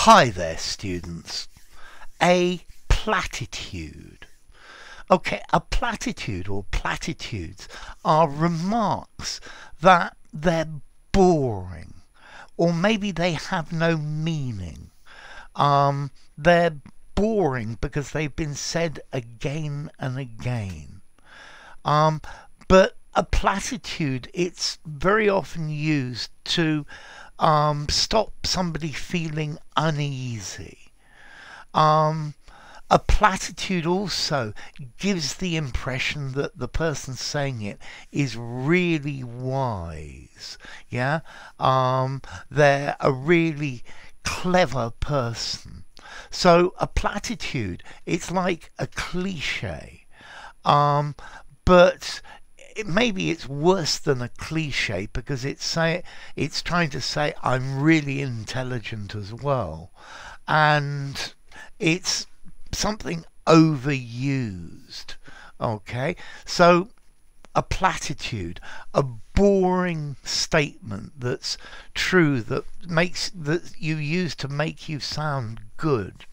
Hi there, students. A platitude. Okay, a platitude or platitudes are remarks that they're boring, or maybe they have no meaning. They're boring because they've been said again and again. But a platitude, it's very often used to stop somebody feeling uneasy. A platitude also gives the impression that the person saying it is really wise. Yeah, they're a really clever person. So a platitude, it's like a cliche, but maybe it's worse than a cliche because it's trying to say I'm really intelligent as well, and it's something overused. Okay, so a platitude, a boring statement that's true, that you use to make you sound good.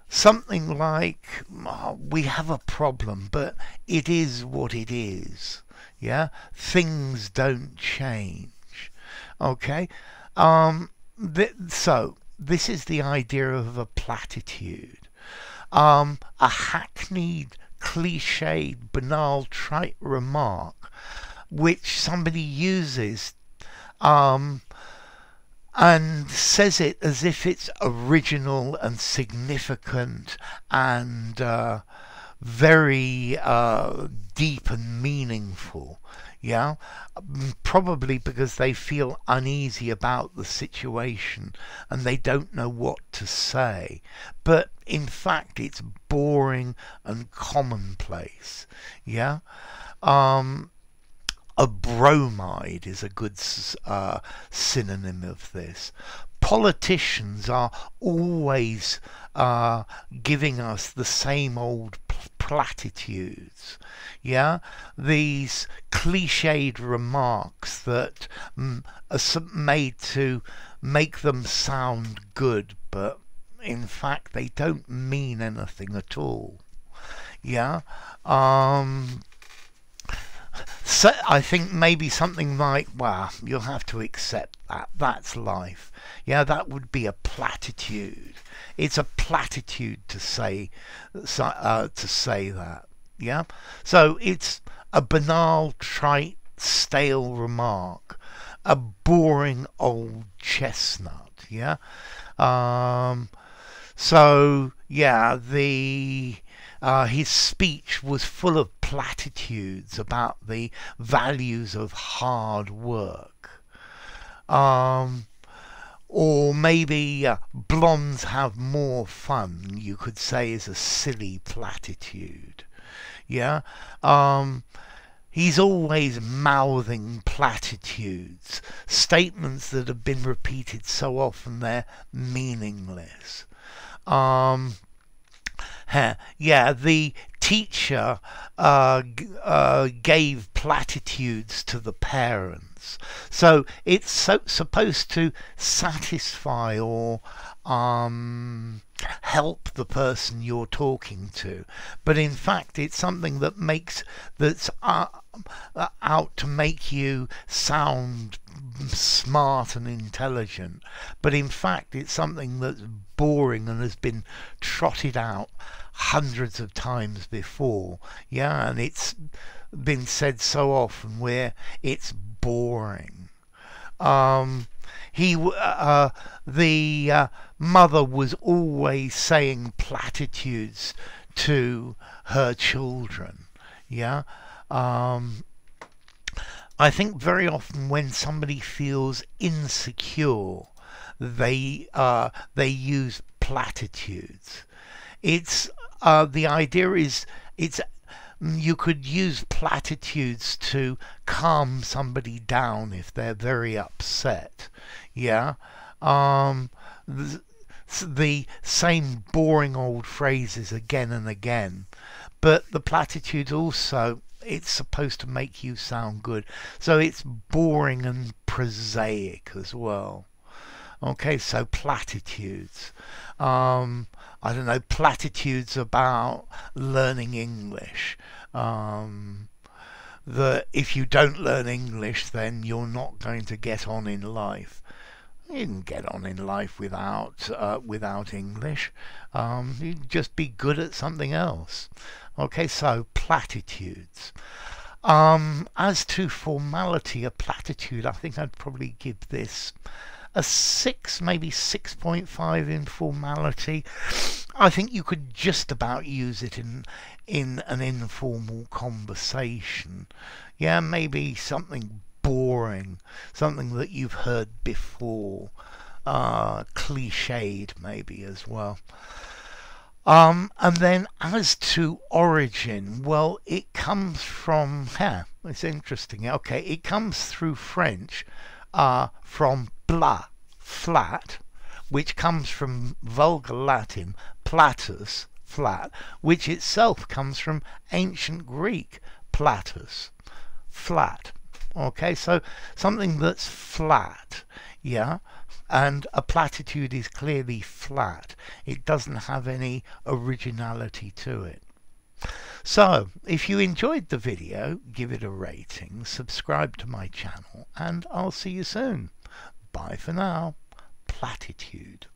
Something like, "Oh, we have a problem, but it is what it is. Yeah, things don't change." Okay, so this is the idea of a platitude. A hackneyed, cliched, banal, trite remark which somebody uses and says it as if it's original and significant and very deep and meaningful. Yeah, probably because they feel uneasy about the situation and they don't know what to say. But in fact, it's boring and commonplace. Yeah. A bromide is a good synonym of this. Politicians are always giving us the same old platitudes. Yeah, these cliched remarks that are made to make them sound good, but in fact they don't mean anything at all. Yeah. So I think maybe something like, well, you'll have to accept that. That's life. Yeah, that would be a platitude. It's a platitude to say that. Yeah. So it's a banal, trite, stale remark, a boring old chestnut. Yeah. So yeah, his speech was full of platitudes about the values of hard work. Or maybe blondes have more fun, you could say, is a silly platitude. Yeah. He's always mouthing platitudes, statements that have been repeated so often they're meaningless. Yeah, the teacher gave platitudes to the parents. So it's supposed to satisfy or help the person you're talking to. But in fact, it's something that's out to make you sound smart and intelligent, but in fact it's something that's boring and has been trotted out hundreds of times before. Yeah, and it's been said so often where it's boring. The mother was always saying platitudes to her children. Yeah. I think very often when somebody feels insecure, they use platitudes. It's the idea is you could use platitudes to calm somebody down if they're very upset. Yeah. The same boring old phrases again and again, but the platitudes also, it's supposed to make you sound good, so it's boring and prosaic as well. Okay, so platitudes. I don't know, platitudes about learning English. That if you don't learn English, then you're not going to get on in life. You can get on in life without English. You can just be good at something else. Okay, so platitudes. As to formality, a platitude, I think I'd probably give this a 6, maybe 6.5 in formality. I think you could just about use it in an informal conversation. Yeah, maybe something boring, something that you've heard before, cliched maybe as well. And then as to origin, well, it comes from, it's interesting. Okay, it comes through French, from plat, flat, which comes from Vulgar Latin, platus, flat, which itself comes from ancient Greek, platus, flat. Okay, so something that's flat, yeah, and a platitude is clearly flat. It doesn't have any originality to it. So, if you enjoyed the video, give it a rating, subscribe to my channel, and I'll see you soon. Bye for now. Platitude.